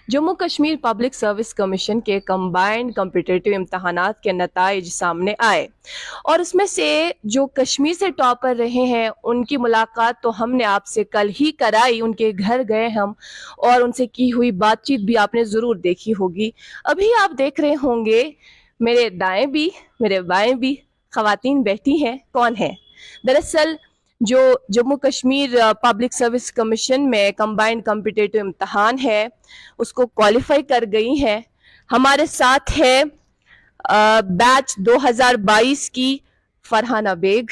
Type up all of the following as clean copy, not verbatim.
Jammu Kashmir public service commission के combined competitive इम्तहानात के नताइज सामने आए और उसमें से जो कश्मीर से टॉपर रहे हैं उनकी मुलाकात तो हमने आपसे कल ही कराई। उनके घर गए हम और उनसे की हुई बातचीत भी आपने ज़रूर देखी होगी। अभी आप देख रहे होंगे मेरे दाएं भी मेरे बाएं भी खवातीन बैठी हैं। कौन है? दरअसल जो Jammu Kashmir public service commission में कंबाइंड कॉम्पिटिटिव इम्तहान है उसको क्वालिफाई कर गई हैं। हमारे साथ है बैच 2022 की फरहाना बेग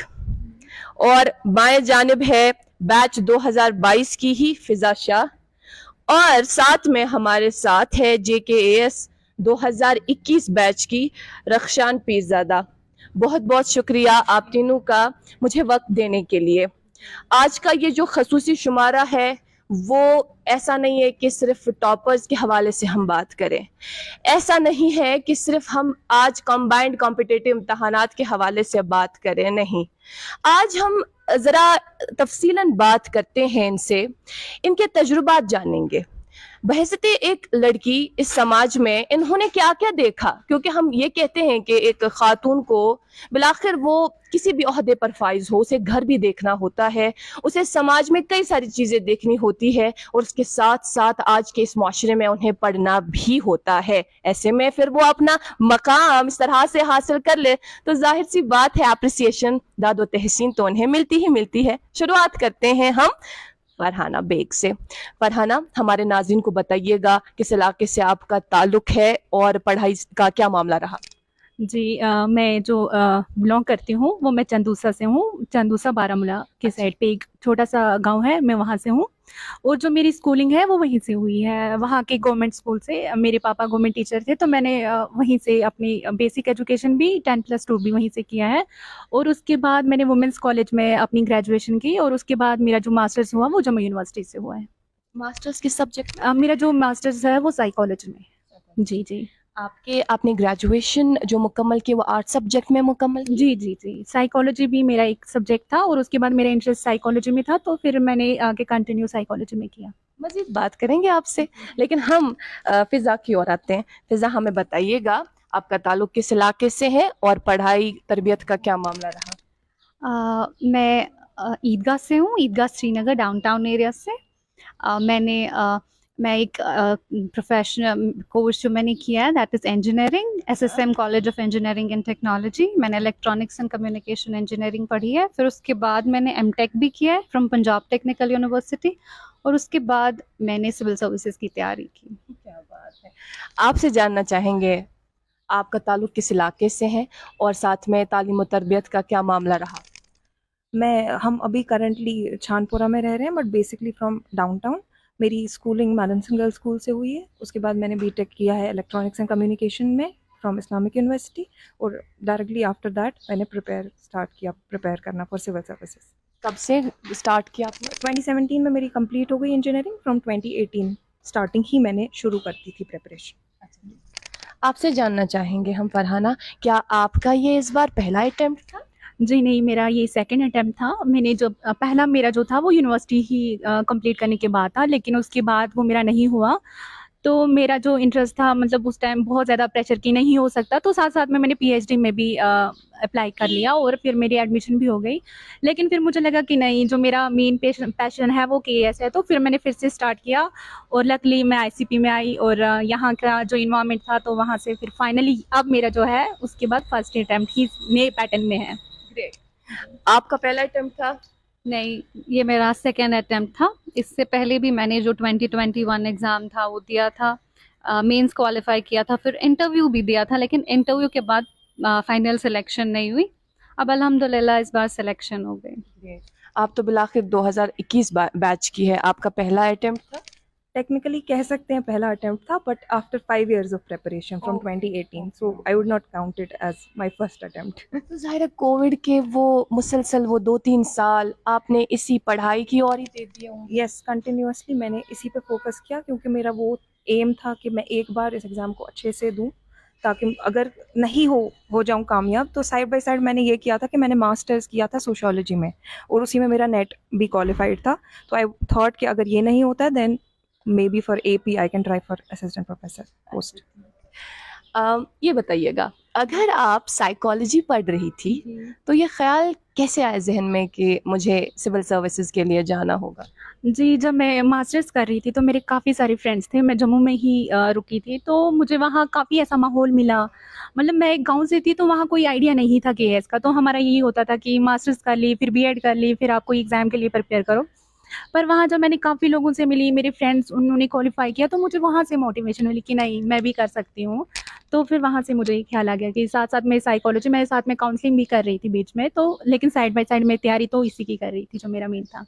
और बाएं जानिब है बैच 2022 की ही फिजा शाह और साथ में हमारे साथ है JKAS 2021 बैच की रख्शान पीरजादा। बहुत बहुत शुक्रिया आप तीनों का मुझे वक्त देने के लिए। आज का ये जो खसूसी शुमारा है वो ऐसा नहीं है कि सिर्फ टॉपर्स के हवाले से हम बात करें, ऐसा नहीं है कि सिर्फ हम आज कंबाइंड कॉम्पिटिटिव इम्तहानात के हवाले से बात करें, नहीं। आज हम ज़रा तफसीलन बात करते हैं इनसे, इनके तजुर्बात जानेंगे। बहसते एक लड़की इस समाज में इन्होंने क्या क्या देखा, क्योंकि हम ये कहते हैं कि एक खातून को बिलाखिर वो किसी भी ओहदे पर फाइज हो, उसे घर भी देखना होता है, उसे समाज में कई सारी चीज़ें देखनी होती है और उसके साथ साथ आज के इस माशरे में उन्हें पढ़ना भी होता है। ऐसे में फिर वो अपना मकाम इस तरह से हासिल कर ले तो जाहिर सी बात है अप्रिसिएशन, दादो तहसीन तो उन्हें मिलती ही मिलती है। शुरुआत करते हैं हम फरहाना बेग से। फरहाना, हमारे नाज़रीन को बताइएगा किस इलाके से आपका ताल्लुक है और पढ़ाई का क्या मामला रहा? जी मैं जो बिलोंग करती हूँ वो मैं चंदूसा से हूँ। चंदूसा बारामूला के साइड पे एक छोटा सा गांव है, मैं वहाँ से हूँ। और जो मेरी स्कूलिंग है वो वहीं से हुई है, वहाँ के गवर्नमेंट स्कूल से। मेरे पापा गवर्नमेंट टीचर थे तो मैंने वहीं से अपनी बेसिक एजुकेशन भी 10+2 भी वहीं से किया है। और उसके बाद मैंने वुमेंस कॉलेज में अपनी ग्रेजुएशन की और उसके बाद मेरा जो मास्टर्स हुआ वो जम्मू यूनिवर्सिटी से हुआ है। मास्टर्स किस सब्जेक्ट में? मेरा जो मास्टर्स है वो साइकोलॉजी में। जी जी। आपने ग्रेजुएशन जो मुकम्मल की वो आर्ट सब्जेक्ट में मुकम्मल की? जी जी जी, साइकोलॉजी भी मेरा एक सब्जेक्ट था और उसके बाद मेरा इंटरेस्ट साइकोलॉजी में था तो फिर मैंने आगे कंटिन्यू साइकोलॉजी में किया। मजीद बात करेंगे आपसे, लेकिन हम फिजा की ओर आते हैं। फिजा, हमें बताइएगा आपका ताल्लुक किस इलाके से है और पढ़ाई तरबियत का क्या मामला रहा? मैं ईदगाह से हूँ, ईदगाह श्रीनगर डाउनटाउन एरिया से। मैं एक प्रोफेशनल कोर्स जो मैंने किया है that is engineering, SSM college of engineering and technology. मैंने इलेक्ट्रॉनिक्स एंड कम्युनिकेशन इंजीनियरिंग पढ़ी है। फिर उसके बाद मैंने MTech भी किया है फ्रॉम पंजाब टेक्निकल यूनिवर्सिटी और उसके बाद मैंने सिविल सर्विसेज की तैयारी की। क्या बात है। आपसे जानना चाहेंगे आपका ताल्लुक किस इलाके से है और साथ में तालीम और तरबियत का क्या मामला रहा? हम अभी करंटली छानपुरा में रह रहे हैं बट बेसिकली फ्रॉम डाउनटाउन। मेरी स्कूलिंग मैडनसन गर्ल्स स्कूल से हुई है। उसके बाद मैंने बीटेक किया है इलेक्ट्रॉनिक्स एंड कम्युनिकेशन में फ्रॉम इस्लामिक यूनिवर्सिटी और डायरेक्टली आफ्टर दैट मैंने प्रिपेयर करना फॉर सिविल सर्विसेज। कब से स्टार्ट किया आपने? 2017 में मेरी कंप्लीट हो गई इंजीनियरिंग। फ्रॉम 2018 स्टार्टिंग ही मैंने शुरू कर दी थी प्रिपरेशन। आपसे जानना चाहेंगे हम फरहाना, क्या आपका ये इस बार पहला अटेम्प्ट था? जी नहीं, मेरा ये सेकंड अटेम्प्ट था। मैंने जो पहला मेरा जो था वो यूनिवर्सिटी ही कंप्लीट करने के बाद था, लेकिन उसके बाद वो मेरा नहीं हुआ। तो मेरा जो इंटरेस्ट था मतलब उस टाइम बहुत ज़्यादा प्रेशर की नहीं हो सकता, तो साथ साथ में मैंने PhD में भी अप्लाई कर लिया और फिर मेरी एडमिशन भी हो गई। लेकिन फिर मुझे लगा कि नहीं, जो मेरा मेन पैशन है वो KS है, तो फिर मैंने फिर से स्टार्ट किया और लकली मैं ICP में आई और यहाँ का जो इन्वायरमेंट था तो वहाँ से फिर फाइनली अब मेरा जो है उसके बाद फर्स्ट अटैम्प्ट ही नए पैटर्न में है। ग्रेट। आपका पहला अटेम्प्ट था? नहीं, ये मेरा सेकेंड अटेम्प्ट था। इससे पहले भी मैंने जो 2021 एग्ज़ाम था वो दिया था, मेंस क्वालिफाई किया था, फिर इंटरव्यू भी दिया था, लेकिन इंटरव्यू के बाद फाइनल सिलेक्शन नहीं हुई। अब अल्हम्दुलिल्लाह इस बार सिलेक्शन हो गई। आप तो बिलाखिर 2021 बैच की है, आपका पहला अटेम्प्ट था? टेक्निकली कह सकते हैं पहला अटेम्प्ट था but after 5 years of preparation from 2018 so I would not count it as my first attempt. तो जाहिर है कोविड के वो मुसलसल वो 2-3 साल आपने इसी पढ़ाई की और ही दे दिए होंगे। यस, कंटिन्यूअसली मैंने इसी पे फोकस किया क्योंकि मेरा वो एम था कि मैं एक बार इस एग्ज़ाम को अच्छे से दूं ताकि अगर नहीं हो जाऊं कामयाब तो साइड बाय साइड मैंने ये किया था कि मैंने मास्टर्स किया था सोशियोलॉजी में और उसी में मेरा नेट भी क्वालिफाइड था। तो आई थॉट कि अगर ये नहीं होता then maybe for AP I can try for assistant professor post. ये बताइएगा, अगर आप साइकोलॉजी पढ़ रही थी तो ये ख्याल कैसे आया जहन में कि मुझे सिविल सर्विसेज के लिए जाना होगा? जी, जब मैं मास्टर्स कर रही थी तो मेरे काफ़ी सारे फ्रेंड्स थे, मैं जम्मू में ही रुकी थी, तो मुझे वहाँ काफ़ी ऐसा माहौल मिला। मतलब मैं एक गाँव से थी तो वहाँ कोई आइडिया नहीं था केएएस का, तो हमारा यही होता था कि मास्टर्स कर ली, फिर बीएड कर ली, फिर आप कोई एग्ज़ाम के लिए प्रिपेयर करो। पर वहाँ जब मैंने काफ़ी लोगों से मिली, मेरे फ्रेंड्स उन्होंने क्वालिफ़ाई किया, तो मुझे वहाँ से मोटिवेशन मिली कि नहीं, मैं भी कर सकती हूँ। तो फिर वहाँ से मुझे ये ख्याल आ गया कि साथ-साथ मैं साइकोलॉजी, मैं साथ में काउंसलिंग भी कर रही थी बीच में, तो लेकिन साइड बाय साइड मैं तैयारी तो इसी की कर रही थी, जो मेरा मेन था।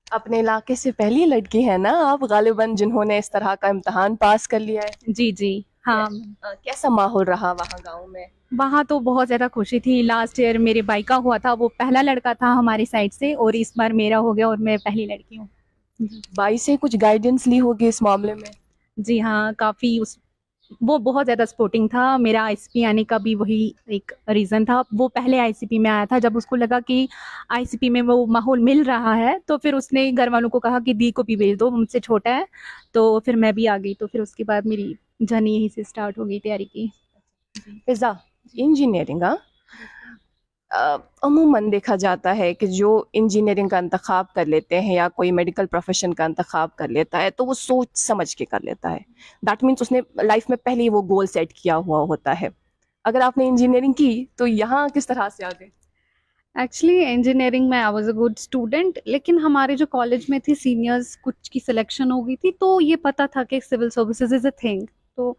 अपने इलाके से पहली लड़की है ना आप गालिबन जिन्होंने इस तरह का इम्तिहान पास कर लिया है। जी, जी। हाँ, कैसा माहौल रहा वहाँ गाँव में? वहाँ तो बहुत ज़्यादा खुशी थी। लास्ट ईयर मेरे भाई का हुआ था, वो पहला लड़का था हमारी साइड से, और इस बार मेरा हो गया और मैं पहली लड़की हूँ। भाई से कुछ गाइडेंस ली होगी इस मामले में? जी हाँ, काफ़ी वो बहुत ज़्यादा सपोर्टिंग था। मेरा आईसीपी आने का भी वही एक रीज़न था। वो पहले आईसीपी में आया था, जब उसको लगा कि आईसीपी में वो माहौल मिल रहा है, तो फिर उसने घर वालों को कहा कि दी को भी भेज दो, मुझसे छोटा है। तो फिर मैं भी आ गई, तो फिर उसके बाद मेरी जर्नी यहीं से स्टार्ट हो गई तैयारी की। फिजा, इंजीनियरिंग अमूमन देखा जाता है कि जो इंजीनियरिंग का इंतखाब कर लेते हैं या कोई मेडिकल प्रोफेशन का इंतखाब कर लेता है तो वो सोच समझ के कर लेता है। दैट मीन्स उसने लाइफ में पहले ही वो गोल सेट किया हुआ होता है। अगर आपने इंजीनियरिंग की तो यहाँ किस तरह से आ गए? एक्चुअली इंजीनियरिंग में I was a good student, लेकिन हमारे जो कॉलेज में थे सीनियर्स कुछ की सिलेक्शन हो गई थी, तो ये पता था कि civil services is a thing. तो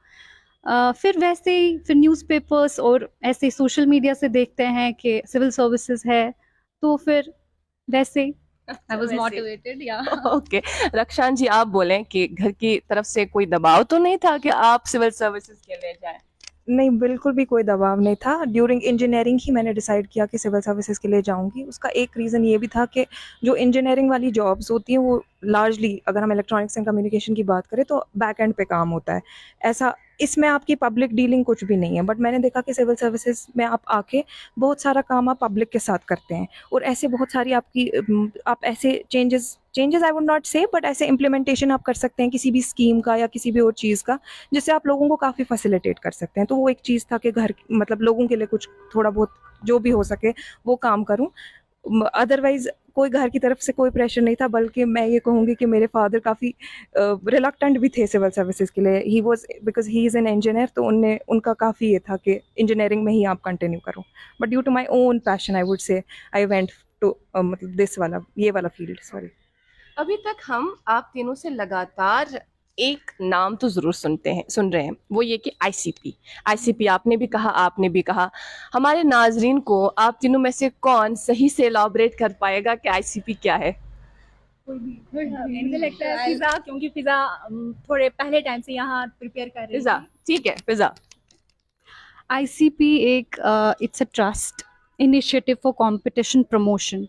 फिर वैसे ही फिर न्यूज़पेपर्स और ऐसे सोशल मीडिया से देखते हैं कि सिविल सर्विसेज है, तो फिर वैसे आई वाज वैसे। मोटिवेटेड या ओके, रक्षान जी आप बोलें कि घर की तरफ से कोई दबाव तो नहीं था कि आप सिविल सर्विसेज के लिए जाएं? नहीं, बिल्कुल भी कोई दबाव नहीं था। ड्यूरिंग इंजीनियरिंग ही मैंने डिसाइड किया कि सिविल सर्विसेज के लिए जाऊंगी। उसका एक रीज़न ये भी था कि जो इंजीनियरिंग वाली जॉब्स होती हैं वो लार्जली, अगर हम इलेक्ट्रॉनिक्स एंड कम्युनिकेशन की बात करें, तो बैक एंड पे काम होता है। ऐसा इसमें आपकी पब्लिक डीलिंग कुछ भी नहीं है। बट मैंने देखा कि सिविल सर्विसेज में आप आके बहुत सारा काम आप पब्लिक के साथ करते हैं, और ऐसे बहुत सारी आप ऐसे चेंजेस आई वुड नॉट से, बट ऐसे इम्प्लीमेंटेशन आप कर सकते हैं किसी भी स्कीम का या किसी भी और चीज़ का, जिससे आप लोगों को काफ़ी फैसिलिटेट कर सकते हैं। तो वो एक चीज़ था कि घर मतलब लोगों के लिए कुछ थोड़ा बहुत जो भी हो सके वो काम करूं। अदरवाइज कोई घर की तरफ से कोई प्रेशर नहीं था, बल्कि मैं ये कहूँगी कि मेरे फादर काफ़ी रिलक्टेंट भी थे सिविल सर्विसेज के लिए। He was because he is an engineer, तो उनका काफ़ी ये था कि इंजीनियरिंग में ही आप कंटिन्यू करो। But due to my own passion I would say I went to मतलब दिस वाला ये वाला फील्ड। सॉरी। अभी तक हम आप तीनों से लगातार एक नाम तो जरूर सुन रहे हैं, वो ये कि आईसीपी आपने भी कहा, आपने भी कहा। हमारे नाजरीन को आप तीनों में से कौन सही से एलॉबरेट कर पाएगा कि आईसीपी क्या है? मुझे लगता है फिजा, क्योंकि फिजा थोड़े पहले टाइम से यहाँ प्रिपेयर कर रही फिजा, थी। ठीक है फिजा। आईसीपी एक it's a trust initiative for competition promotion.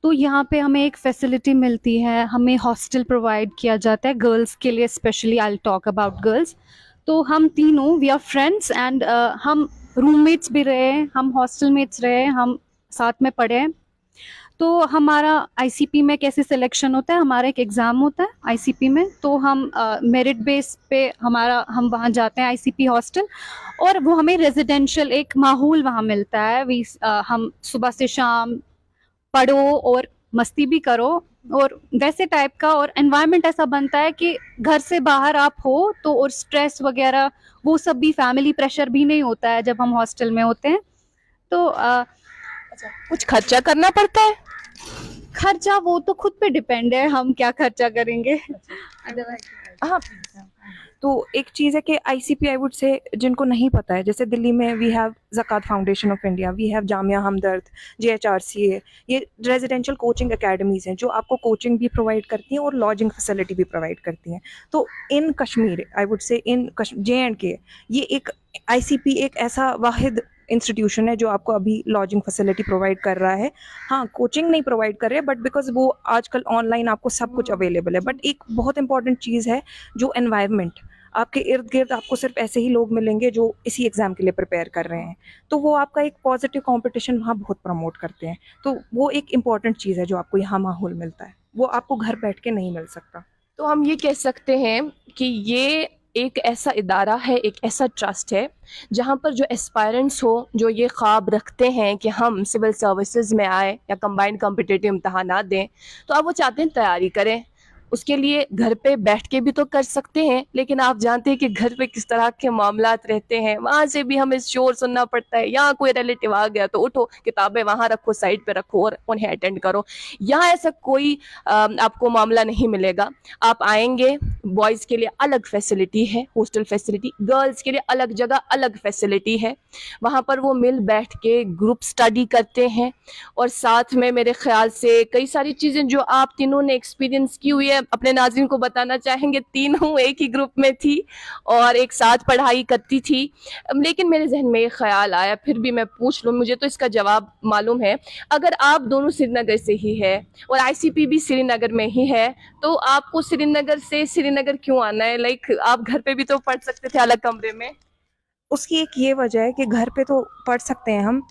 तो यहाँ पे हमें एक फैसिलिटी मिलती है, हमें हॉस्टल प्रोवाइड किया जाता है गर्ल्स के लिए, specially I will talk about girls. तो हम तीनों वी आर फ्रेंड्स एंड हम रूममेट्स भी रहे, हम हॉस्टल मेट्स रहे, हम साथ में पढ़े हैं। तो हमारा आईसीपी में कैसे सिलेक्शन होता है, हमारा एक एग्ज़ाम होता है आईसीपी में, तो हम मेरिट बेस पे हम वहाँ जाते हैं आईसीपी हॉस्टल, और वो हमें रेजिडेंशियल एक माहौल वहाँ मिलता है। हम सुबह से शाम पढ़ो और मस्ती भी करो, और वैसे टाइप का, और एनवायरनमेंट ऐसा बनता है कि घर से बाहर आप हो तो, और स्ट्रेस वगैरह वो सब भी, फैमिली प्रेशर भी नहीं होता है जब हम हॉस्टल में होते हैं। तो कुछ खर्चा करना पड़ता है? खर्चा वो तो खुद पे डिपेंड है, हम क्या खर्चा करेंगे। हाँ, तो एक चीज़ है कि आईसीपी आई वुड से जिनको नहीं पता है, जैसे दिल्ली में we have Zakat foundation of India, we have Jamia Hamdard, JHRCA, ये रेजिडेंशियल कोचिंग एकेडमीज़ हैं जो आपको कोचिंग भी प्रोवाइड करती हैं और लॉजिंग फैसिलिटी भी प्रोवाइड करती हैं। तो इन कश्मीर आई वुड से इन JNK ये एक आईसीपी एक ऐसा वाहिद इंस्टीट्यूशन है जो आपको अभी लॉजिंग फैसिलिटी प्रोवाइड कर रहा है। हाँ, कोचिंग नहीं प्रोवाइड कर रहे, बट बिकॉज वो आजकल ऑनलाइन आपको सब कुछ अवेलेबल है। बट एक बहुत इंपॉर्टेंट चीज़ है जो एनवायरनमेंट, आपके इर्द गिर्द आपको सिर्फ ऐसे ही लोग मिलेंगे जो इसी एग्ज़ाम के लिए प्रिपेयर कर रहे हैं, तो वो आपका एक पॉजिटिव कंपटीशन वहाँ बहुत प्रमोट करते हैं। तो वो एक इम्पॉर्टेंट चीज़ है जो आपको यहाँ माहौल मिलता है, वो आपको घर बैठ के नहीं मिल सकता। तो हम ये कह सकते हैं कि ये एक ऐसा इदारा है, एक ऐसा ट्रस्ट है जहाँ पर जो एस्पायरेंट्स हो, जो ये ख्वाब रखते हैं कि हम सिविल सर्विसेज में आए या कंबाइंड कॉम्पिटिटिव इम्तहानात दें, तो अब वो चाहते हैं तैयारी करें। उसके लिए घर पे बैठ के भी तो कर सकते हैं, लेकिन आप जानते हैं कि घर पे किस तरह के मामलात रहते हैं, वहाँ से भी हमें शोर सुनना पड़ता है। यहाँ कोई रिलेटिव आ गया तो उठो, किताबें वहाँ रखो, साइड पे रखो और उन्हें अटेंड करो। यहाँ ऐसा कोई आपको मामला नहीं मिलेगा। आप आएंगे, बॉयज़ के लिए अलग फैसिलिटी है, हॉस्टल फैसिलिटी, गर्ल्स के लिए अलग जगह अलग फैसिलिटी है। वहाँ पर वो मिल बैठ के ग्रुप स्टडी करते हैं, और साथ में मेरे ख्याल से कई सारी चीज़ें जो आप तीनों ने एक्सपीरियंस की हुई है, अपने नाज़रीन को बताना चाहेंगे। तीनों एक ही ग्रुप में थी और एक साथ पढ़ाई करती थी। लेकिन मेरे जहन में ये ख्याल आया, फिर भी मैं पूछ लूँ, मुझे तो इसका जवाब मालूम है। अगर आप दोनों श्रीनगर से ही है और आईसीपी भी श्रीनगर में ही है, तो आपको श्रीनगर से श्रीनगर क्यों आना है? लाइक आप घर पे भी तो पढ़ सकते थे अलग कमरे में। उसकी एक ये वजह है कि घर पे तो पढ़ सकते हैं हम,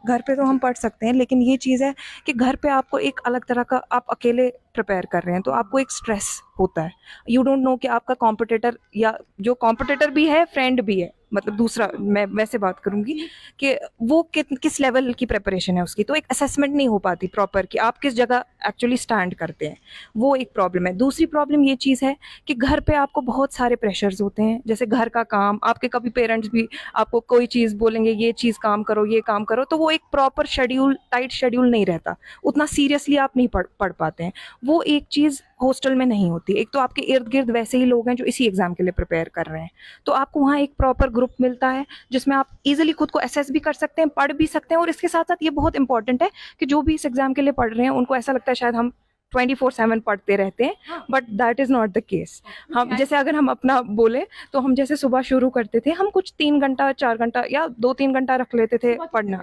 घर पे तो हम पढ़ सकते हैं, लेकिन ये चीज़ है कि घर पे आपको एक अलग तरह का, आप अकेले प्रिपेयर कर रहे हैं तो आपको एक स्ट्रेस होता है। यू डोंट नो कि आपका कॉम्पिटिटर, या जो कॉम्पिटिटर भी है फ्रेंड भी है, मतलब दूसरा, मैं वैसे बात करूंगी कि वो किस लेवल की प्रिपरेशन है उसकी, तो एक असेसमेंट नहीं हो पाती प्रॉपर कि आप किस जगह एक्चुअली स्टैंड करते हैं। वो एक प्रॉब्लम है। दूसरी प्रॉब्लम ये चीज़ है कि घर पे आपको बहुत सारे प्रेशर्स होते हैं, जैसे घर का काम, आपके कभी पेरेंट्स भी आपको कोई चीज़ बोलेंगे, ये चीज़ काम करो, ये काम करो, तो वो एक प्रॉपर शेड्यूल, टाइट शेड्यूल नहीं रहता, उतना सीरियसली आप नहीं पढ़ पाते हैं। वो एक चीज़ हॉस्टल में नहीं होती। एक तो आपके इर्द गिर्द वैसे ही लोग हैं जो इसी एग्जाम के लिए प्रिपेयर कर रहे हैं, तो आपको वहाँ एक प्रॉपर ग्रुप मिलता है जिसमें आप इजीली खुद को असेस भी कर सकते हैं, पढ़ भी सकते हैं। और इसके साथ साथ ये बहुत इंपॉर्टेंट है कि जो भी इस एग्जाम के लिए पढ़ रहे हैं उनको ऐसा लगता है शायद हम 24/7 पढ़ते रहते हैं, but that is not the case. हम जैसे अगर हम अपना बोले तो हम जैसे सुबह शुरू करते थे, हम कुछ 3 घंटा 4 घंटा या 2-3 घंटा रख लेते थे पढ़ना।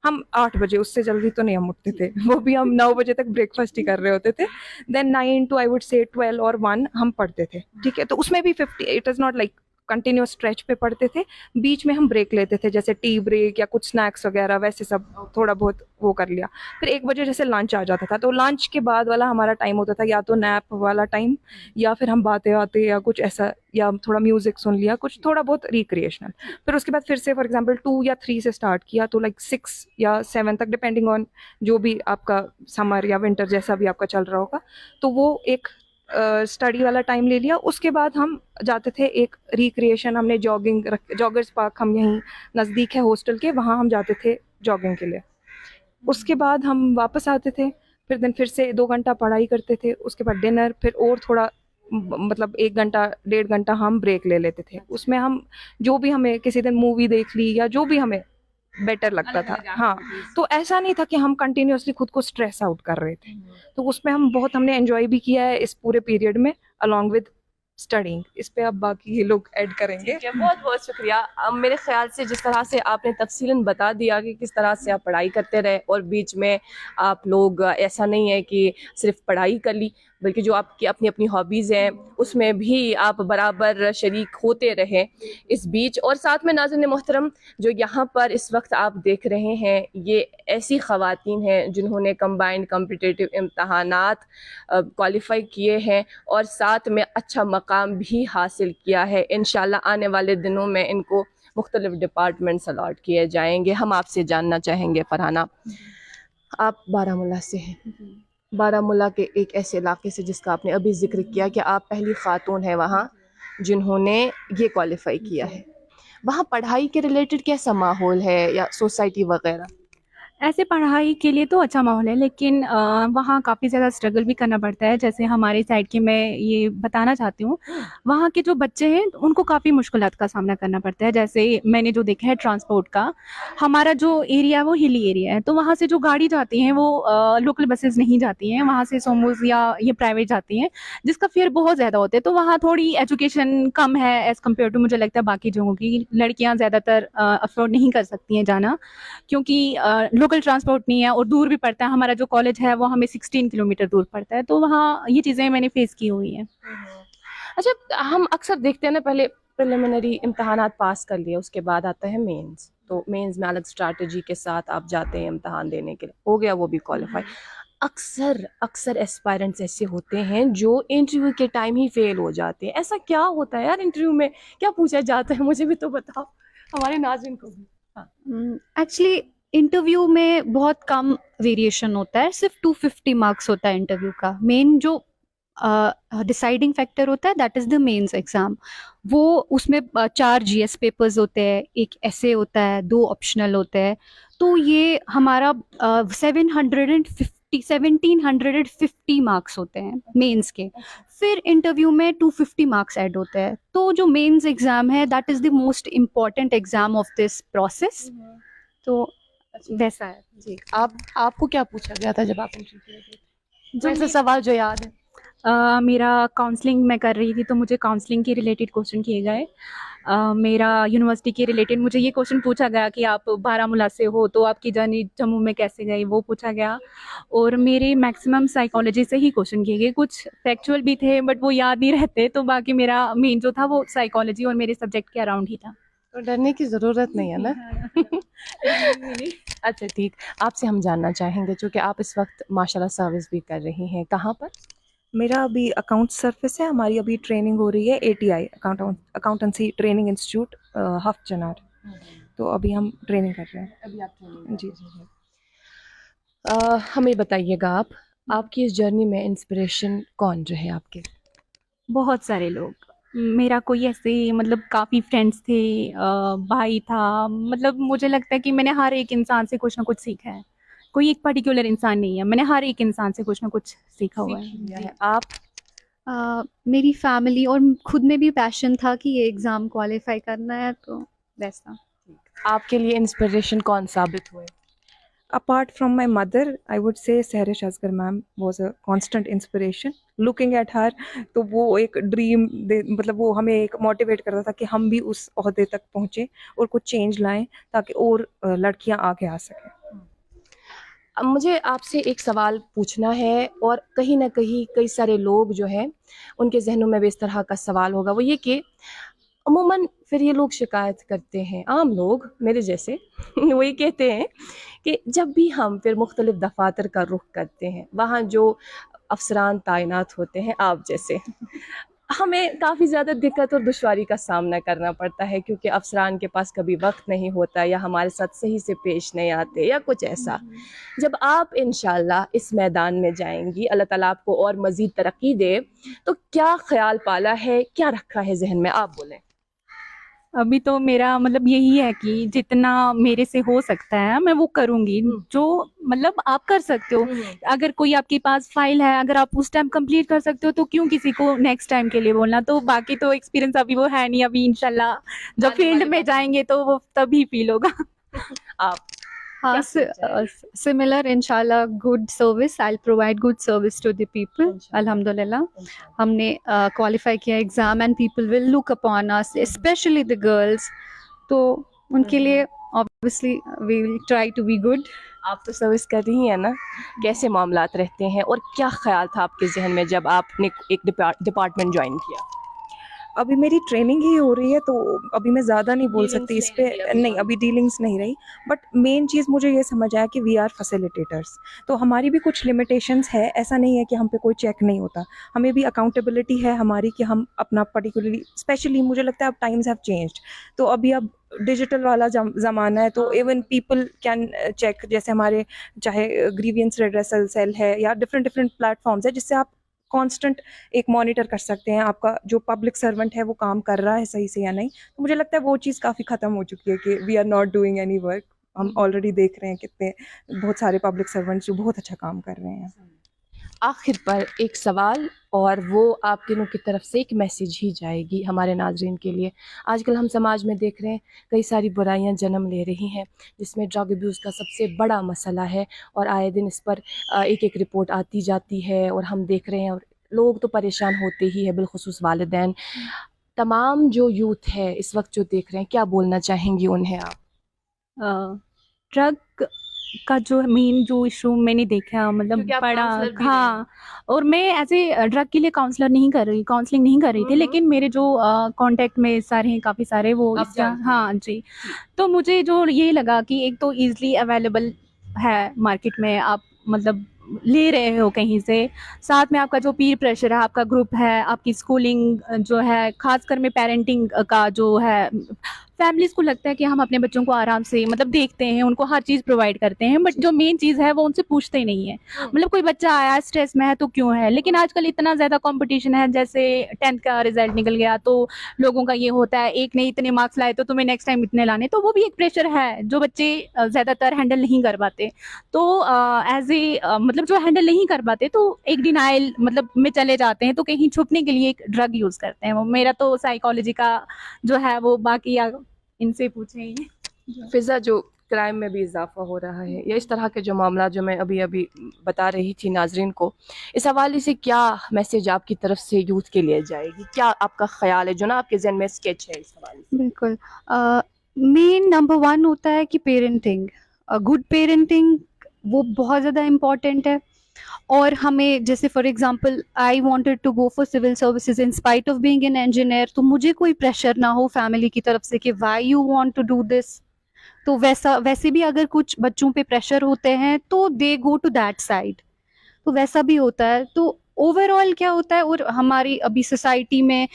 हम 8 बजे, उससे जल्दी तो नहीं हम उठते थे, वो भी हम 9 बजे तक ब्रेकफास्ट ही कर रहे होते थे। Then 9 to I would say 12 और 1 हम पढ़ते थे, ठीक है। तो उसमें भी 50, it is not like continuous stretch पे पढ़ते थे, बीच में हम ब्रेक लेते थे, जैसे टी ब्रेक या कुछ स्नैक्स वगैरह, वैसे सब थोड़ा बहुत वो कर लिया। फिर 1 बजे जैसे लंच आ जाता था, तो लंच के बाद वाला हमारा टाइम होता था या तो नैप वाला टाइम, या फिर हम बातें आते या कुछ ऐसा, या थोड़ा म्यूजिक सुन लिया, कुछ थोड़ा बहुत रिक्रिएशनल। फिर उसके बाद फिर से फॉर एग्जांपल 2 या 3 से स्टार्ट किया, तो लाइक 6 या 7 तक, डिपेंडिंग ऑन जो भी आपका समर या विंटर जैसा भी आपका चल रहा होगा, तो वो एक स्टडी वाला टाइम ले लिया। उसके बाद हम जाते थे एक रिक्रिएशन, हमने जॉगिंग, जॉगर्स पार्क हम यहीं नज़दीक है हॉस्टल के, वहाँ हम जाते थे जॉगिंग के लिए। उसके बाद हम वापस आते थे, फिर दिन फिर से 2 घंटा पढ़ाई करते थे, उसके बाद डिनर, फिर और थोड़ा मतलब 1 घंटा 1.5 घंटा हम ब्रेक ले लेते थे। उसमें हम जो भी, हमें किसी दिन मूवी देख ली या जो भी हमें बेटर लगता था, हाँ। तो ऐसा नहीं था कि हम कंटिन्यूअसली खुद को स्ट्रेस आउट कर रहे थे, तो उसमें हमने एंजॉय भी किया है इस पूरे पीरियड में अलॉन्ग विद स्टडिंग। इस पे अब बाकी ये लोग ऐड करेंगे। ठीक है, बहुत बहुत शुक्रिया। अब मेरे ख्याल से जिस तरह से आपने तफसीलन बता दिया कि किस तरह से आप पढ़ाई करते रहे और बीच में आप लोग, ऐसा नहीं है कि सिर्फ पढ़ाई कर ली, बल्कि जो आपकी अपनी अपनी हॉबीज़ हैं उसमें भी आप बराबर शरीक होते रहे इस बीच। और साथ में नाज़रीन मोहतरम, जो यहाँ पर इस वक्त आप देख रहे हैं, ये ऐसी ख़वातीन हैं जिन्होंने कंबाइंड कॉम्पिटिटिव इम्तहानात क्वालिफ़ाई किए हैं और साथ में अच्छा मकाम भी हासिल किया है। इंशाल्लाह आने वाले दिनों में इनको मुख्तलिफ डिपार्टमेंट्स अलॉट किए जाएंगे। हम आपसे जानना चाहेंगे फरहाना, आप बारामूला से हैं, बारामूला के एक ऐसे इलाके से जिसका आपने अभी जिक्र किया कि आप पहली खातून हैं वहाँ जिन्होंने ये क्वालिफ़ाई किया है, वहाँ पढ़ाई के रिलेटेड कैसा माहौल है या सोसाइटी वगैरह? ऐसे पढ़ाई के लिए तो अच्छा माहौल है, लेकिन वहाँ काफ़ी ज़्यादा स्ट्रगल भी करना पड़ता है। जैसे हमारे साइड की मैं ये बताना चाहती हूँ, वहाँ के जो बच्चे हैं उनको काफ़ी मुश्किलात का सामना करना पड़ता है। जैसे मैंने जो देखा है ट्रांसपोर्ट का, हमारा जो एरिया है वो हिली एरिया है, तो वहाँ से जो गाड़ी जाती हैं वो लोकल बसेस नहीं जाती हैं, वहाँ से सोमोज या ये प्राइवेट जाती हैं, जिसका फेयर बहुत ज़्यादा होता है। तो वहाँ थोड़ी एजुकेशन कम है एज़ कम्पेयर टू, मुझे लगता है, बाकी जगहों की। लड़कियाँ ज़्यादातर अफोर्ड नहीं कर सकती हैं जाना, क्योंकि लोकल ट्रांसपोर्ट नहीं है और दूर भी पड़ता है। हमारा जो कॉलेज है वो हमें 16 किलोमीटर दूर पड़ता है, तो वहाँ ये चीज़ें मैंने फेस की हुई हैं। अच्छा, हम अक्सर देखते हैं ना, पहले प्रिलिमिनरी इम्तहानात पास कर लिए, उसके बाद आता है मेंस, तो मेंस में अलग स्ट्रैटेजी के साथ आप जाते हैं इम्तहान देने के लिए, हो गया वो भी क्वालिफाई। अक्सर अक्सर एस्पायरेंट्स ऐसे होते हैं जो इंटरव्यू के टाइम ही फेल हो जाते हैं। ऐसा क्या होता है यार, इंटरव्यू में क्या पूछा जाता है, मुझे भी तो बताओ, हमारे नाज़रीन को भी। एक्चुअली इंटरव्यू में बहुत कम वेरिएशन होता है, सिर्फ 250 मार्क्स होता है इंटरव्यू का। मेन जो डिसाइडिंग फैक्टर होता है that is the mains exam. वो उसमें 4 जीएस पेपर्स होते हैं, एक ऐसे होता है, 2 ऑप्शनल होते हैं। तो ये हमारा 1750 मार्क्स होते हैं मेंस के। फिर इंटरव्यू में 250 मार्क्स ऐड होते हैं। तो जो मेंस एग्जाम है that is the most important exam of this process. तो वैसा है जी, आपको क्या पूछा गया था जब आप इंटरव्यू दिए थे? जो ऐसा सवाल जो याद है। मेरा काउंसलिंग मैं कर रही थी तो मुझे काउंसलिंग के रिलेटेड क्वेश्चन किए गए। मेरा यूनिवर्सिटी के रिलेटेड मुझे ये क्वेश्चन पूछा गया कि आप बारामूला से हो तो आपकी जर्नी जम्मू में कैसे गई, वो पूछा गया। और मेरे मैक्सिमम साइकोलॉजी से ही क्वेश्चन किए गए, कुछ फैक्चुअल भी थे बट वो याद नहीं रहते। तो बाकी मेरा मेन जो था वो साइकोलॉजी और मेरे सब्जेक्ट के अराउंड ही था। तो डरने की ज़रूरत नहीं है ना। अच्छा ठीक, आपसे हम जानना चाहेंगे, चूँकि आप इस वक्त माशाल्लाह सर्विस भी कर रही हैं, कहाँ पर? मेरा अभी अकाउंट सर्विस है, हमारी अभी ट्रेनिंग हो रही है ATI अकाउंटेंसी ट्रेनिंग इंस्टीट्यूट हफ्त चनार। तो अभी हम ट्रेनिंग कर रहे हैं। अभी आप ट्रेनिंग जी। हमें बताइएगा आपकी इस जर्नी में इंस्पिरेशन कौन रहे आपके? बहुत सारे लोग, मेरा कोई ऐसे मतलब काफ़ी फ्रेंड्स थे, भाई था। मतलब मुझे लगता है कि मैंने हर एक इंसान से कुछ ना कुछ सीखा है। कोई एक पर्टिकुलर इंसान नहीं है, मैंने हर एक इंसान से कुछ ना कुछ सीखा हुआ लिया है। है आप? मेरी फैमिली और खुद में भी पैशन था कि ये एग्ज़ाम क्वालिफाई करना है, तो वैसा। आपके लिए इंस्पिरेशन कौन साबित हुए? Apart from my mother, I would say Sehrish Asgar ma'am was a constant inspiration. Looking at her, तो वो एक ड्रीम मतलब वो हमें एक मोटिवेट करता था कि हम भी उस ओहदे तक पहुँचे और कुछ चेंज लाएं ताकि और लड़कियां आगे आ सकें। अब मुझे आपसे एक सवाल पूछना है, और कहीं ना कहीं कई सारे लोग जो हैं उनके जहनों में भी इस तरह का सवाल होगा, वो ये कि अमूमन फिर ये लोग शिकायत करते हैं, आम लोग मेरे जैसे वो ये कहते हैं कि जब भी हम फिर मुख्तलिफ दफातर का रुख करते हैं, वहाँ जो अफसरान तैनात होते हैं आप जैसे, हमें काफ़ी ज़्यादा दिक्कत और दुश्वारी का सामना करना पड़ता है, क्योंकि अफसरान के पास कभी वक्त नहीं होता या हमारे साथ सही से पेश नहीं आते या कुछ ऐसा। जब आप इंशाल्लाह इस मैदान में जाएंगी, अल्लाह ताला आपको और मज़ीद तरक्की दे, तो क्या ख्याल पाला है, क्या रखा है जहन में, आप बोलें। अभी तो मेरा मतलब यही है कि जितना मेरे से हो सकता है मैं वो करूँगी। जो मतलब आप कर सकते हो, अगर कोई आपके पास फाइल है, अगर आप उस टाइम कंप्लीट कर सकते हो तो क्यों किसी को नेक्स्ट टाइम के लिए बोलना। तो बाकी तो एक्सपीरियंस अभी वो है नहीं, अभी इंशाल्लाह जब आने फील्ड वाले में वक्त जाएंगे तो वो तभी फील होगा। आप हाँ, क्या सोचा है? सिमिलर इंशाल्लाह good service, I will provide good service to the people. इंशाल्लाह। अल्हम्दुलिल्लाह हमने क्वालिफाई किया exam and people will look upon us, specially the girls. तो उनके लिए obviously we will try to be good. आप तो सर्विस कर रही हैं ना, कैसे मामलात रहते हैं और क्या ख्याल था आपके जहन में जब आपने एक डिपार्टमेंट ज्वाइन किया? अभी मेरी ट्रेनिंग ही हो रही है तो अभी मैं ज़्यादा नहीं बोल Dealings सकती इस नहीं रही पे। अभी नहीं, आप? अभी डीलिंग्स नहीं रही। बट मेन चीज़ मुझे ये समझ आया कि वी आर फैसिलिटेटर्स, तो हमारी भी कुछ लिमिटेशंस है। ऐसा नहीं है कि हम पे कोई चेक नहीं होता, हमें भी अकाउंटेबिलिटी है हमारी कि हम अपना पर्टिकुलरली, स्पेशली मुझे लगता है अब टाइम्स हैव चेंज्ड, तो अभी अब डिजिटल वाला ज़माना है, तो इवन पीपल कैन चेक। जैसे हमारे चाहे ग्रीवियंस रेड्रेसल सेल है या डिफरेंट डिफरेंट प्लेटफॉर्म्स है जिससे आप कांस्टेंट एक मॉनिटर कर सकते हैं आपका जो पब्लिक सर्वेंट है वो काम कर रहा है सही से या नहीं। तो मुझे लगता है वो चीज़ काफ़ी ख़त्म हो चुकी है कि we are not doing any work. हम ऑलरेडी देख रहे हैं कितने बहुत सारे पब्लिक सर्वेंट्स जो बहुत अच्छा काम कर रहे हैं। आखिर पर एक सवाल, और वो आप तीनों की तरफ से एक मैसेज ही जाएगी हमारे नाजरीन के लिए। आजकल हम समाज में देख रहे हैं कई सारी बुराइयां जन्म ले रही हैं, जिसमें ड्रग अब्यूज़ का सबसे बड़ा मसला है, और आए दिन इस पर एक एक रिपोर्ट आती जाती है और हम देख रहे हैं, और लोग तो परेशान होते ही है, बिलखुसूस वालिदैन। तमाम जो यूथ है इस वक्त जो देख रहे हैं, क्या बोलना चाहेंगी उन्हें आप? ड्रग का जो मेन जो इशू मैंने देखा मतलब क्योंकि आप बड़ा, काउंसलर भी हाँ। और मैं एज ए ड्रग के लिए काउंसलिंग नहीं कर रही थी, लेकिन मेरे जो कांटेक्ट में सारे हैं, काफ़ी सारे वो आप इसका, जानती हैं। हाँ जी। तो मुझे जो ये लगा कि एक तो ईज़िली अवेलेबल है मार्केट में, आप मतलब ले रहे हो कहीं से, साथ में आपका जो पीर प्रेशर है, आपका ग्रुप है, आपकी स्कूलिंग जो है, खासकर में पेरेंटिंग का जो है, फैमिलीज़ को लगता है कि हम अपने बच्चों को आराम से मतलब देखते हैं, उनको हर चीज़ प्रोवाइड करते हैं, बट जो मेन चीज़ है वो उनसे पूछते ही नहीं है। मतलब कोई बच्चा आया स्ट्रेस में है तो क्यों है, लेकिन आजकल इतना ज़्यादा कंपटीशन है, जैसे 10th का रिजल्ट निकल गया तो लोगों का ये होता है, एक ने इतने मार्क्स लाए तो तुम्हें नेक्स्ट टाइम इतने लाने, तो वो भी एक प्रेशर है जो बच्चे ज़्यादातर हैंडल नहीं कर पाते। तो एज ए मतलब जो हैंडल नहीं कर पाते तो एक डिनाइल मतलब में चले जाते हैं, तो कहीं छुपने के लिए एक ड्रग यूज़ करते हैं। वो मेरा तो साइकोलॉजी का जो है वो बाकी इनसे पूछेंगे। फिजा, जो क्राइम में भी इजाफा हो रहा है या इस तरह के जो मामला जो मैं अभी अभी बता रही थी नाजरीन को, इस हवाले से क्या मैसेज आपकी तरफ से यूथ के लिए जाएगी? क्या आपका ख्याल है, जो ना आपके जहन में स्केच है इस हवाले से? बिल्कुल। मेन नंबर 1 होता है कि पेरेंटिंग, गुड पेरेंटिंग वो बहुत ज़्यादा इम्पॉर्टेंट है। और हमें जैसे for example I wanted to go for civil services in spite of being an engineer, तो मुझे कोई प्रेशर ना हो फैमिली की तरफ से कि why you want to do this. तो वैसे भी अगर कुछ बच्चों पे प्रेशर होते हैं तो दे गो टू दैट साइड, तो वैसा भी होता है। तो ओवरऑल क्या होता है, और हमारी अभी सोसाइटी में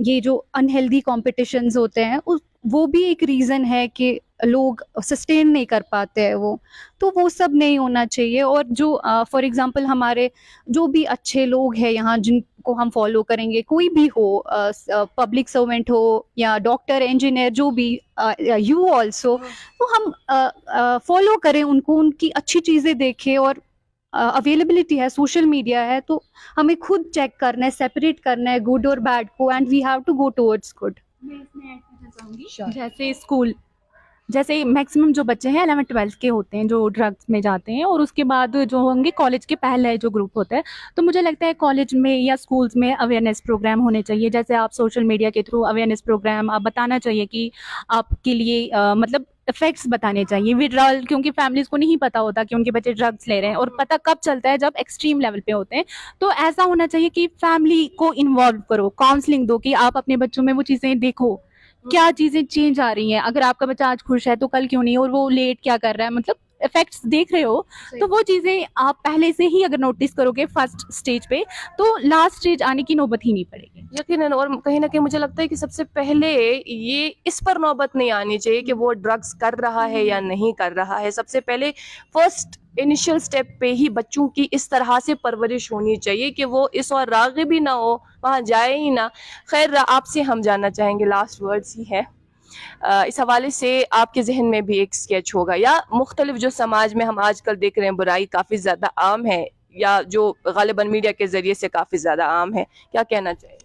ये जो अनहेल्दी कॉम्पिटिशन्स होते हैं वो भी एक रीज़न है कि लोग सस्टेन नहीं कर पाते हैं तो वो सब नहीं होना चाहिए। और जो फॉर एग्जांपल हमारे जो भी अच्छे लोग हैं यहाँ जिनको हम फॉलो करेंगे, कोई भी हो, पब्लिक सर्वेंट हो या डॉक्टर, इंजीनियर, जो भी, यू ऑल्सो, तो हम फॉलो करें उनको, उनकी अच्छी चीज़ें देखें। और अवेलेबिलिटी है, सोशल मीडिया है, तो हमें खुद चेक करना है, सेपरेट करना है गुड और बैड को, and we have to go towards good. मैं इसमें ऐड करना चाहूँगी, जैसे स्कूल, जैसे मैक्सिमम जो बच्चे हैं 11th-12th के होते हैं जो ड्रग्स में जाते हैं, और उसके बाद जो होंगे कॉलेज के पहले जो ग्रुप होता है, तो मुझे लगता है कॉलेज में या स्कूल्स में अवेयरनेस प्रोग्राम होने चाहिए। जैसे आप सोशल मीडिया के थ्रू अवेयरनेस प्रोग्राम आप बताना चाहिए कि आपके लिए मतलब इफेक्ट्स बताने चाहिए, विड्रॉल, क्योंकि फैमिलीज को नहीं पता होता कि उनके बच्चे ड्रग्स ले रहे हैं, और पता कब चलता है जब एक्सट्रीम लेवल पे होते हैं। तो ऐसा होना चाहिए कि फैमिली को इन्वॉल्व करो, काउंसलिंग दो कि आप अपने बच्चों में वो चीज़ें देखो, क्या चीज़ें चेंज आ रही हैं। अगर आपका बच्चा आज खुश है तो कल क्यों नहीं, और वो लेट क्या कर रहा है, मतलब इफेक्ट्स देख रहे हो, तो वो चीज़ें आप पहले से ही अगर नोटिस करोगे फर्स्ट स्टेज पे, तो लास्ट स्टेज आने की नौबत ही नहीं पड़ेगी। यकीनन। और कहीं ना कहीं मुझे लगता है कि सबसे पहले ये इस पर नौबत नहीं आनी चाहिए कि वो ड्रग्स कर रहा है या नहीं कर रहा है। सबसे पहले फर्स्ट इनिशियल स्टेप पे ही बच्चों की इस तरह से परवरिश होनी चाहिए कि वो इस और राग़िब ही ना हो, वहाँ जाए ही ना। खैर, आपसे हम जानना चाहेंगे, लास्ट वर्ड्स ही है, इस हवाले से आपके जहन में भी एक स्केच होगा, या मुख्तलिफ जो समाज में हम आजकल देख रहे हैं बुराई काफ़ी ज़्यादा आम है, या जो गालिबन मीडिया के ज़रिए से काफ़ी ज़्यादा आम है, क्या कहना चाहिए?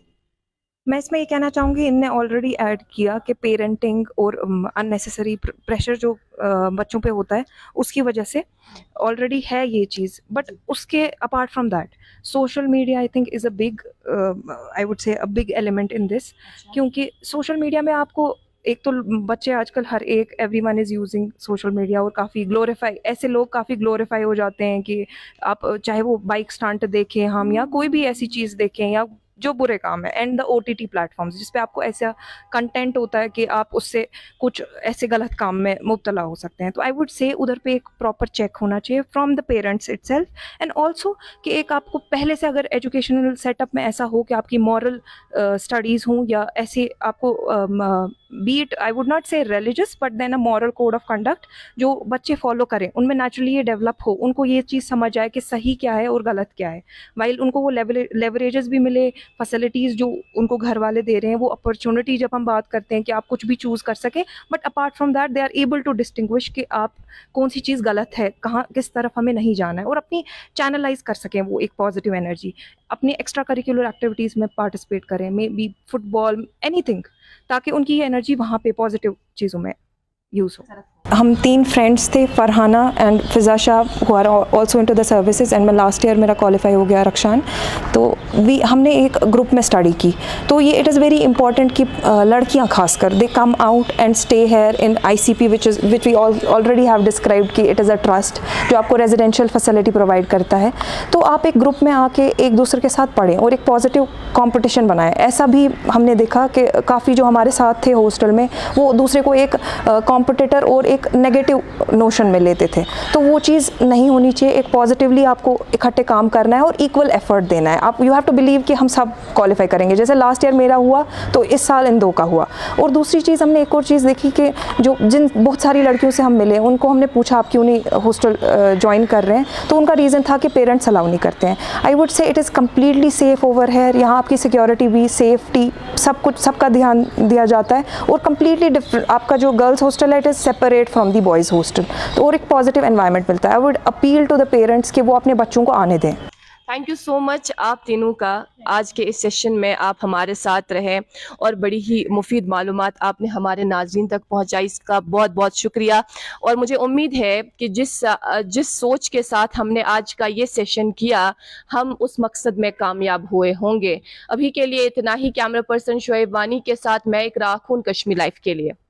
मैं इसमें ये कहना चाहूँगी, इनने ऑलरेडी ऐड किया कि पेरेंटिंग और अननेसेसरी प्रेशर जो बच्चों पे होता है उसकी वजह से ऑलरेडी है ये चीज़। बट उसके apart from that social media I think is a big, I would से a big element in this, क्योंकि सोशल मीडिया में आपको एक तो बच्चे आजकल हर एक everyone is using social media, और काफ़ी ग्लोरीफाई, ऐसे लोग काफ़ी ग्लोरीफाई हो जाते हैं कि आप चाहे वो बाइक स्टंट देखें हम, या कोई भी ऐसी चीज़ देखें, या जो बुरे काम है, एंड द OTT प्लेटफॉर्म्स जिस पे आपको ऐसा कंटेंट होता है कि आप उससे कुछ ऐसे गलत काम में मुब्तला हो सकते हैं। तो आई वुड से उधर पे एक प्रॉपर चेक होना चाहिए from the parents itself, and also कि एक आपको पहले से अगर एजुकेशनल सेटअप में ऐसा हो कि आपकी मॉरल स्टडीज़ हों, या ऐसे आपको be it, I would not say religious, but then a moral code of conduct जो बच्चे फॉलो करें, उनमें नेचुरली ये डेवलप हो, उनको ये चीज़ समझ आए कि सही क्या है और गलत क्या है, वाइल उनको वो लेवरेजेस भी मिले, फैसिलिटीज़ जो उनको घर वाले दे रहे हैं, वो अपॉर्चुनिटी जब हम बात करते हैं कि आप कुछ भी चूज़ कर सकें, but apart from that they are able to distinguish कि आप कौन सी चीज़ गलत है, कहाँ किस तरफ हमें नहीं जाना है, और अपनी चैनलाइज कर सकें वो एक पॉजिटिव एनर्जी, अपनी एक्स्ट्रा करिकुलर एक्टिविटीज़ में पार्टिसिपेट करें, मे बी फुटबॉल, एनीथिंग, ताकि उनकी ये एनर्जी वहाँ पे पॉजिटिव चीज़ों में यूज़ हो। हम 3 फ्रेंड्स थे, Farhana and Fiza Shah, who are also into the services, and मैं लास्ट ईयर मेरा क्वालिफाई हो गया, रक्षान। तो हमने एक ग्रुप में स्टडी की, तो ये इट इज़ वेरी इंपॉर्टेंट कि लड़कियां खासकर they come out and stay here in ICP which we already have described कि इट इज़ अ ट्रस्ट जो आपको रेजिडेंशियल फैसिलिटी प्रोवाइड करता है। तो आप एक ग्रुप में आके एक दूसरे के साथ पढ़ें और एक पॉजिटिव कॉम्पिटिशन बनाएं। ऐसा भी हमने देखा कि काफ़ी जो हमारे साथ थे हॉस्टल में, वो दूसरे को एक कॉम्पिटिटर और एक नेगेटिव नोशन में लेते थे, तो वो चीज़ नहीं होनी चाहिए। एक पॉजिटिवली आपको इकट्ठे काम करना है और इक्वल एफर्ट देना है। आप यू हैव टू बिलीव कि हम सब क्वालिफाई करेंगे। जैसे लास्ट ईयर मेरा हुआ तो इस साल इन 2 का हुआ। और दूसरी चीज़ हमने एक और चीज़ देखी कि जिन बहुत सारी लड़कियों से हम मिले, उनको हमने पूछा आप क्यों नहीं हॉस्टल ज्वाइन कर रहे हैं, तो उनका रीज़न था कि पेरेंट्स अलाउ नहीं करते हैं। आई वुड से it is completely safe over है। यहाँ आपकी सिक्योरिटी भी, सेफ्टी, सब कुछ, सबका ध्यान दिया जाता है। और कम्प्लीटली डिफरेंट आपका जो गर्ल्स हॉस्टल है, it is separate from the boys hostel. तो और एक पॉजिटिव एनवायरनमेंट मिलता है। I would appeal to the parents कि वो अपने बच्चों को आने दें। थैंक यू सो मच आप तीनों का। आज के इस सेशन में आप हमारे साथ रहे और बड़ी ही मुफीद मालूमात आपने हमारे नाज़रीन तक पहुंचाई, इसका बहुत बहुत शुक्रिया। और मुझे उम्मीद है कि जिस सोच के साथ हमने आज का ये सेशन किया, हम उस मकसद में कामयाब हुए होंगे। अभी के लिए इतना ही। कैमरा पर्सन शोएब वानी के साथ मैं इकरा खून, कश्मीर लाइव के लिए।